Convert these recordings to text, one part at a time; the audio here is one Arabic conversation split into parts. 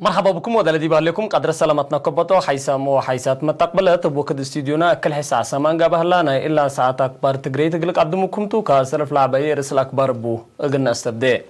مرحبا بكم ودلدي بالكم قدر سلامتنا كبطو حيسامو حيسات متقبلت بوكد استديونا كل حسا سامان قابهلانا إلا ساعات أكبر تقري تقلق قدمكم تو كاسلف لعباية رسل أكبر بو أقلنا استبدأ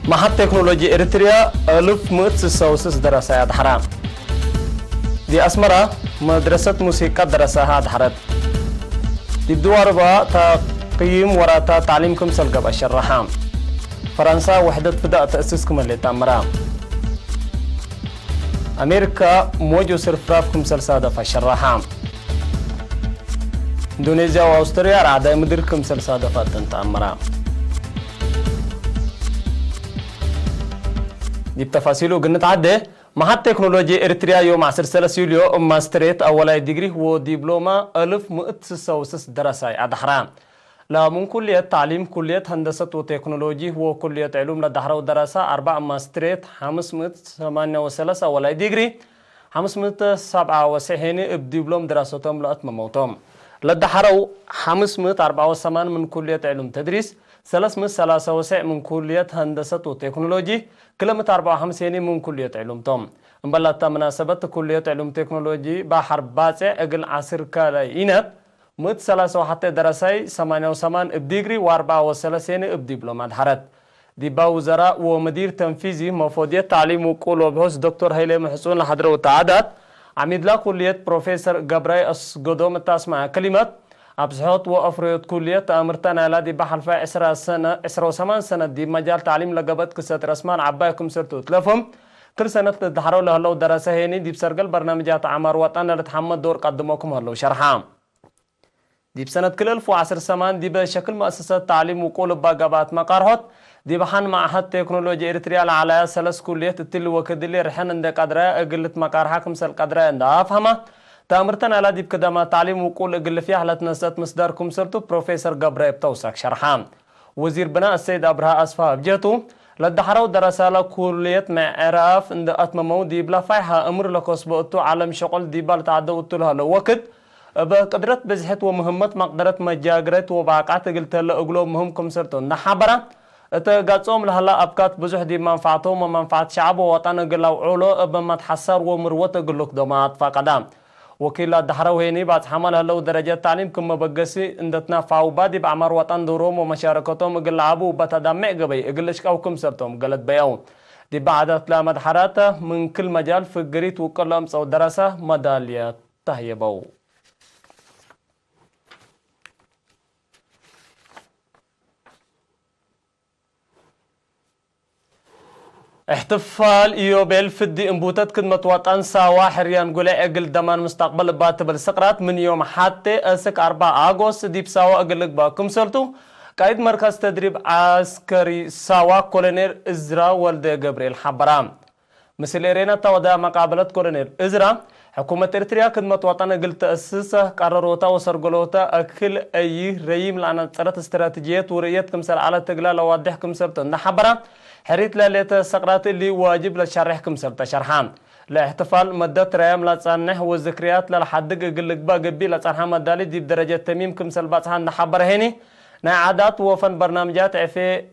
معهد تكنولوجيا إريتريا ألف متسوسس دراسات حرام دي أسمرة مدرسة موسيقى درسها دحرت دي بدوار تقييم وراتا تعليمكم سلقب الشرحام فرنسا وحدة بدأ تأسيسكم اللي تامرام أمريكا موجو سرفرافكم سلسادة فالشرحام إندونيسيا وأستراليا رعدا مديركم سلسادة فاتن تامرام دي بتفاصيله قلنا عده معهد تكنولوجيا إريتريا يوم 10 يوليو ماستريت أولاي ديجري ودبلومة 1196 دراسة أدحرام لا من كلية تعليم كلية هندسة وتكنولوجي وكلية علوم لدحرة ودراسة 4 ماستريت 538 أولاي ديجري 597 بدبلوم دراستهم لأتمموتهم لدحرة 584 من كلية علوم تدريس 393 من كلية هندسة وتكنولوجي كلمة 54 من كلية علوم توم مبلغ مناسبة كلية علوم تكنولوجي بحر باسع أقل عصر كالاينات مت 31 دراسي 88 بديجري و34 بدبلومات حرت دي وزراء ومدير تنفيذي مفوضية تعليم وقول وبحوث دكتور هيلي محسون لحضره وتعادات عميد لا كلية بروفيسور جبراي أسقدوم التاسمع كلمات أبزحوت وأفريد كلية أمرتنا لدي بحلفة 28 سنة دي مجال تعليم لقبت قصة رسمان عبايكم سرتو تلفهم كل سنة تدحروا لهلو دراسة هيني دي بسرقل برنامجات عمار وطن لتحمد دور قدموكم هلو شرحام دي بسنة كل 1010 سمان دي بشكل مؤسسة تعليم وقول باقبات مقارهات دي بحان معهد تكنولوجيا إريتريا على سلس كلية التل وكدلي رحان عند قدرة أقلت مقارحاكم سل قدرة عند أفهمه تأمرتنا على ديب كدما تعليم وقول أقل فيها حالة نسات مصدركم سرتو بروفيسور جبراي بتوسك شرحام وزير بناء السيد أبرها أسفا بجيتو لدحرو دراسة لكلية معراف عند أتممو ديب لفايها أمر لكوس بقتو عالم شغل ديبال تعدو لها لو وقت بقدرت بزحت ومهمت مقدرت مجاقرت وبعقات قلت هلا أقلو مهمكم سرتو نحبرا تقاطعهم لهلا أبكات بزح دي منفعتهم ومنفعت شعب ووطن قلو علو بما تحسر ومروت قلوك دومات فقدام وكيل الدحرو هيني بعد حمل هلو درجات تعليم كم بقسي اندتنا فاوبادي بعمر وطن دوروم ومشاركتهم قل عبو بتدمع قبي قلش كوكم سرتهم قلت بيوم دي بعد لا مدحراته من كل مجال في قريت وكلام صو دراسة مدالية تهيبو احتفال يوبيل فدي انبوتات كدمة وطن ساوا حريان قولي اقل دمان مستقبل باتبل سقرات من يوم حتى اسك 4 اغوست دي بساوا اقل باكم سلطو قايد مركز تدريب عسكري ساوا كولونيل ازرا والد جبريل حبرام مثل إيرينا تودا مقابلة كولونيل ازرا حكومة إريتريا كدمة وطن اقل تأسيسة قرروتا وسرقلوتا اكل اي ريم لعنة صارت استراتيجيات وريات كمسال على تقلال ووضح كمسالتو نحبرام حريت لاليت السقرات اللي واجب لشرحكم سرطة شرحان لاحتفال مدة ريام لتصنح والذكريات للحدق قلق باقبي لتصنح مدالي دي بدرجة تميمكم سلباتها نحبر هيني نا عادات وفن برنامجات عفي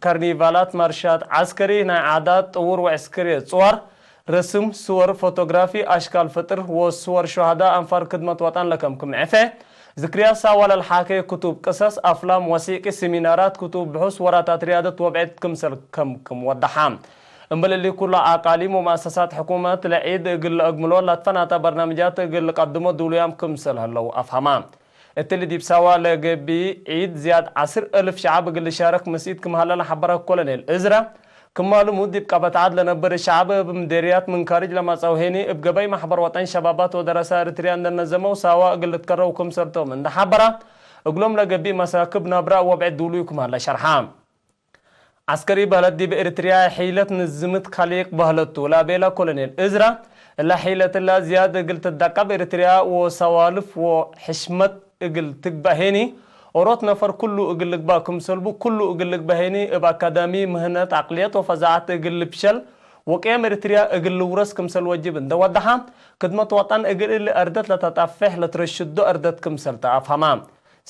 كارنيفالات مارشات عسكري نا عادات طور وعسكري صور رسم صور فوتوغرافي أشكال فطر وصور شهداء أنفار خدمة وطن لكم عفي ذكريات ساوال الحاكي كتب قصص أفلام وثائقي سيمينارات كتب بحوث وراتات رياضة وبعدكم سلكم وضحام امبل اللي كل اقاليم ومؤسسات حكومه العيد قل اجملوا لا تفناتا برنامجات قل قدموا دوليامكم سل هلو افهمام التلي دي بسوا لجبي عيد زياد 10,000 شعب قل شارك مسيدكم هلا حبرك كولونيل ازرا كمالو مودي بقبت عاد لنبر الشعب بمديريات من خارج لما صوهيني بقبي محبر وطن شبابات ودراسة إريتريا ننظموا سوا قل تكروكم سرتو من حبرة اقلوم لجبي مساكب نبرا وبعد دوليكم هلا شرحام عسكري بهلت دي بإريتريا حيلة نزمت خليق بهلتو لا بيلا كولونيل إزرا إلا حيلة الله زيادة قلت الدقة بإريتريا وسوالف وحشمت إقل تقبهيني وروت نفر كله إقل لقباكم سلبو كله إقل لقبهيني إبا أكادامي مهنات عقليات وفزاعات إقل بشل وقيام إريتريا إقل ورسكم سل وجبن دو ودحا كدمت وطن إقل اللي أردت لتتفح لترشدو أردتكم سل تأفهمام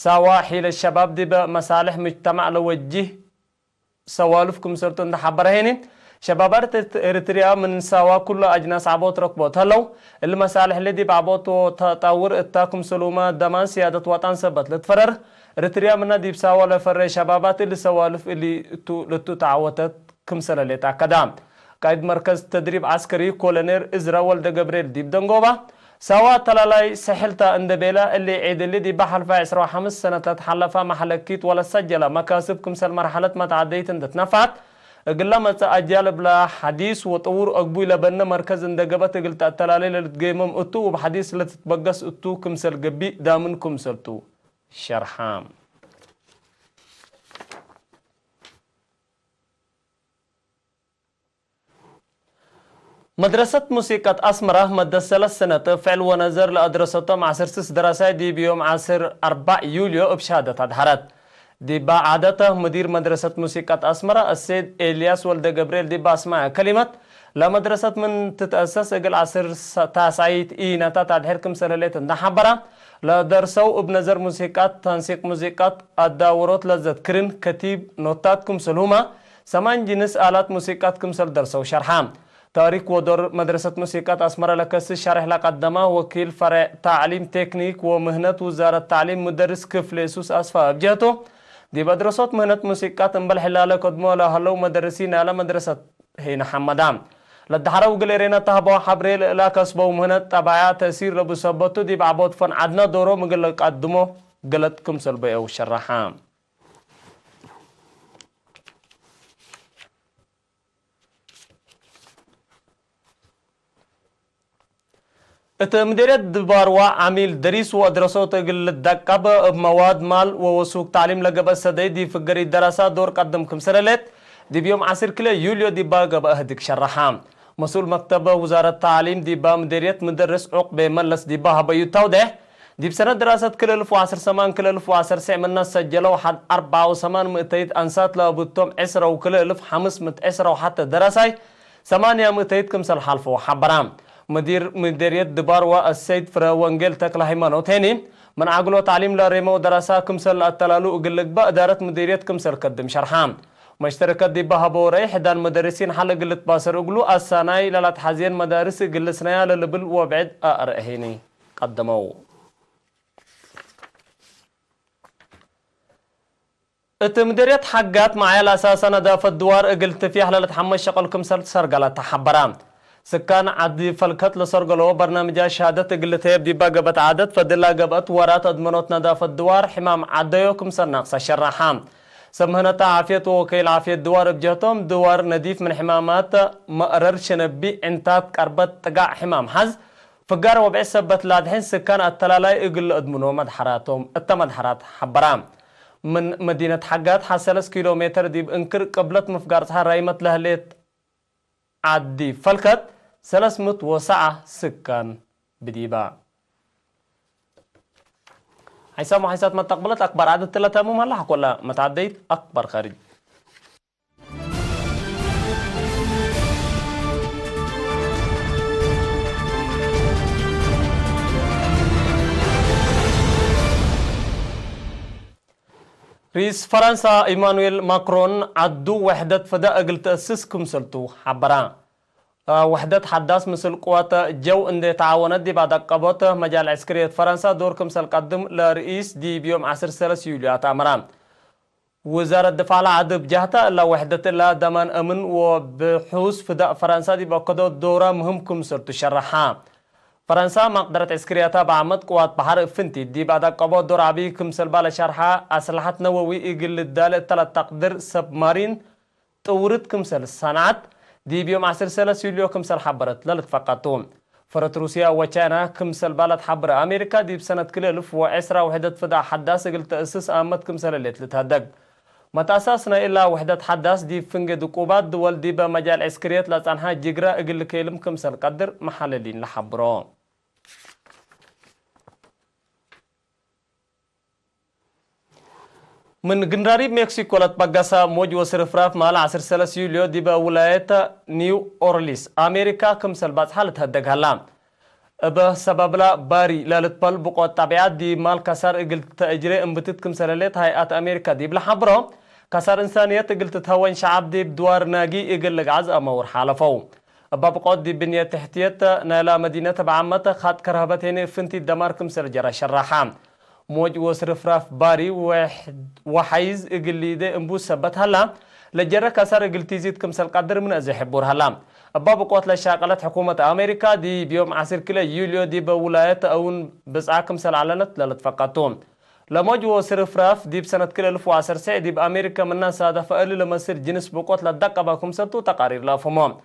سوا حيل الشباب دي بمصالح مجتمع لوجه سوالفكم سرتون تحبرهيني شبابات إريتريا من سوا كل أجناس عبوت ركبوت هلو المصالح اللي دي بعبوت وتطور اتاكم سلوما دمان سيادة وطن سبت لتفرر إريتريا من دي بسوا لفر شبابات اللي سوالف اللي لتو تعوتت كمسل اللي تاكدام قائد مركز تدريب عسكري كولونير إزرا ولد جبريل ديب دنجوبا سوا تلالاي سحلتا اندبيلا اللي عيد اللي دي بحل في 15 سنة تتحلفا محلكيت ولا سجلة مكاسبكم سل مرحلة ما تعديت اندت نفعت قلما ما تأجال بلا حديث وطور أقبوي لبنا مركز اندقبت قلت التلالي لتقيمم اتو وبحديث لتتبقس اتو كمسل قبي دامنكم سلتو شرحام مدرسة موسيقى أسمرة مدة 3 سنة فعل ونظر لأدرستهم عصر 6 دراسة دي بيوم عصر 4 يوليو بشهادة أدهرت دي بعادته مدير مدرسة موسيقى أسمرة السيد إلياس ولد جبريل دي باسمع كلمة لا مدرسة من تتأسس قل عصر تاسعيت إيناتا تدهركم سلاليت نحبرة لا درسوا بنظر موسيقى تنسيق موسيقى الدورات لذكرن كتيب نوتاتكم سلوما 8 جنس آلات موسيقاتكم سل درسوا شرحام تاريخ ودور مدرسة موسيقى أسمرة لكس شرح لقدمه وكيل فرع تعليم تكنيك ومهنة وزارة التعليم مدرس كفل يسوس أسفا أبجهته دي مدرسات مهنة موسيقى تنبل حلالة قدمه لهلو مدرسين على مدرسة هنا حمدان لدحرو قليرينا تهبوا حبريل لا كسبوا مهنة تبعات تسير لبو سبتو دي بعبود فن عدنا دورو مقل قدمه قلتكم سلبي أو شرحام مديرية دباروا عميل دريس ودراسات قل الدقب مواد مال ووسوق تعليم لقب السدي دي فقري الدراسات دور قدمكم سرلت دي بيوم عصر كلا يوليو دي باقب أهدك شرحام مسؤول مكتب وزارة التعليم دي با مديرية مدرس عقب ملس دي باها بيوتاو ده دي بسنة دراسات كلا 1010 كلا 1009 من الناس سجلوا حد 84 مئتيد أنسات لابوتهم 10 وكلا 1510 وحتى دراساي 8 مئتيد كمسل حلف وحبرام مديرية دباروا السيد فروانجيل تكلا هيمانو تاني من عقلو تعليم لريمو دراسة كمسل التلالو قلق با دارت مديرية كمسل قدم شرحام مشتركات دي بها بوري حدان مدرسين حل قلت باسر اقلو الساناي لالات حزين مدارس قلسنايا للبل وبعد أرأهيني قدمو مديرية حقات معايا الأساسا ندافة الدوار قلت فيها لالتحمل شغل كمسل سرقلة تحبرام سكان عدي فلكت لسرقلو برنامج شهادة قلت يبدي باقبت عادت فدلا قبت ورات أدمنوت ندافة الدوار حمام عديوكم سرناقص الشرحام سمهنة عافية وكيل عافية دوار بجهتهم دوار نديف من حمامات مقرر شنبي انتات قربت تقع حمام حز فقار وبعي سبت لادحين سكان التلالاي اقل ادمنو مدحراتهم التمدحرات حبرام من مدينة حقات حسلس كيلومتر ديب انكر قبلت مفقارتها رايمت لهليت عدي فلكت 309 سكان بديبا حيسامو حيسات ما تقبلت أكبر عدد 3 مملحق ولا ما تعديت أكبر خارج رئيس فرنسا إيمانويل ماكرون عدو وحدة فداء قل تأسسكم سلتو حبران وحدة حداث مثل قوات جو اند تعاونت دي بعد قبوت مجال عسكرية فرنسا دوركم سلقدم لرئيس دي بيوم 10 يوليو تامران وزارة الدفاع العدب جهتا لا وحدة لا دمان امن وبحوث فداء فرنسا دي بقدو دورة مهمكم سلتو شرحا فرنسا مقدرة عسكريتها بعمد قوات بحر فنتي دي بعد قبوت دور عبي كمسل بالا شرحا أسلحة نووي إقل الدالة تلات تقدر سبمارين تورد كمسل صنعت دي بيوم 10 يوليو كمسل حبرت لالت فقطهم فرت روسيا وچاينا كمسل بالت حبر أمريكا دي بسنة كل 1010 وحدة فداء حداث قل تأسس آمد كمسل الليت لتهدق متأسسنا إلا وحدة حداث دي فنجد قوبات دول دي بمجال عسكريات لتنها جيجرا اقل كيلم كمسل قدر محللين لحبرون من جنراري مكسيكو لتبقسا موج وصرفراف مال 10 يوليو دي بولاية نيو أورليس أمريكا كمسل باز حالة هدق هلام بسبب لا باري لالتبال بقوة طبيعات دي مال كسر اقل تأجري انبتت كمسلالات هيئات أمريكا دي بلحبرو كسر إنسانية اقل تتهوين شعب دي بدوار ناقي اقل لقعز أمور حالفو بقوة دي بنية تحتية نالا مدينة بعمة خات كرهبتين فنتي الدمار كمسل جرى شراحام موج وصرفراف باري وحيز اقل ليدي انبو سبت هلا لجرى كسر اقل تيزيد كمسل قدر من ازي حبور هلا بقوة لشاقلت حكومة أمريكا دي بيوم 10 يوليو دي بولايات أون بسعى كمسل علنت للتفقاتهم لموج وصرفراف دي بسنة كل 1010 دي بأمريكا منا سادة فقال لما سير جنس بقوة لدقة باكمسلتو تقارير لافهمهم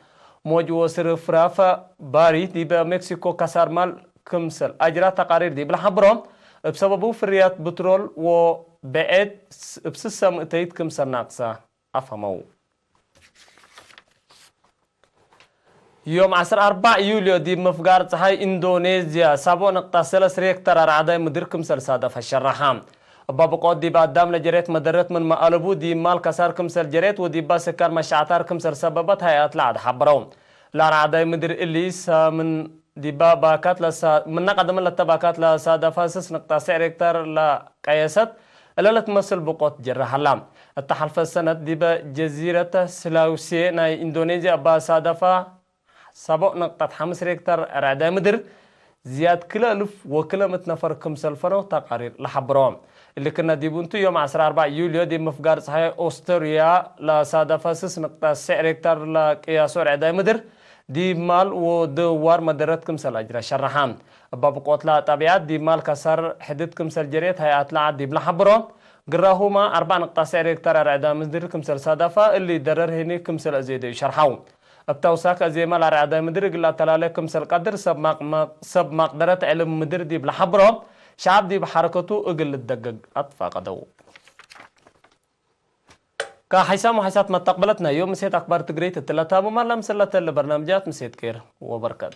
موج وصرفراف باري دي بمكسيكو كسر مال كمسل أجرى تقارير دي بالحبرهم بسببه فريات بترول وبعد بسسة مئتيت كمسل ناقصة أفهموا يوم 4 يوليو دي مفقار صحي إندونيسيا 7.3 ريكتر رعداي مدير كمسل صادف الشرحام بابقود دي بعدام لجريت مدرت من مقالبو دي مال كسار كمسل جريت ودي باسكار مشاعتار كمسل سببت هيئات لعد حبرون لا رعداي مدير إليس من دي باكات لسا من نقدم للتباكات لصادف 6.9 ريكتر لقياست إلا تمثل بقوت جرح اللام التحالف السنة دي بجزيرة سلاوسي ناي إندونيسيا بصادفة 7.5 ريكتر رعدا مدر زياد كل ألف وكل متنفر كمسل فنو تقارير لحبرهم اللي كنا ديبونتو يوم 4 يوليو دي مفقار صحيح أستراليا لصادفة 6.9 ريكتر لقياسو رعدا مدر دي مال ودوار مدرت كمسل أجرى شرحان باب قوتلا طبيعات دي مال كسر حدد كمسل جريت هيئات لعد دي بلحبرهم قراهما 4.9 ريكتر رعدا مدر كمسل صادفة اللي درر هني كمسل أزيدي شرحون بتوساك زي ما العراده مدر قلا تلالكم سل قدر سب مقدرة علم مدر دي بلحبرهم شعب دي بحركته اقل الدقق اطفى قدو كحيسام وحيسات ما تقبلتنا يوم مسيت اخبار تقريت الثلاثه مملم سلة البرنامجات مسيت كير وبركات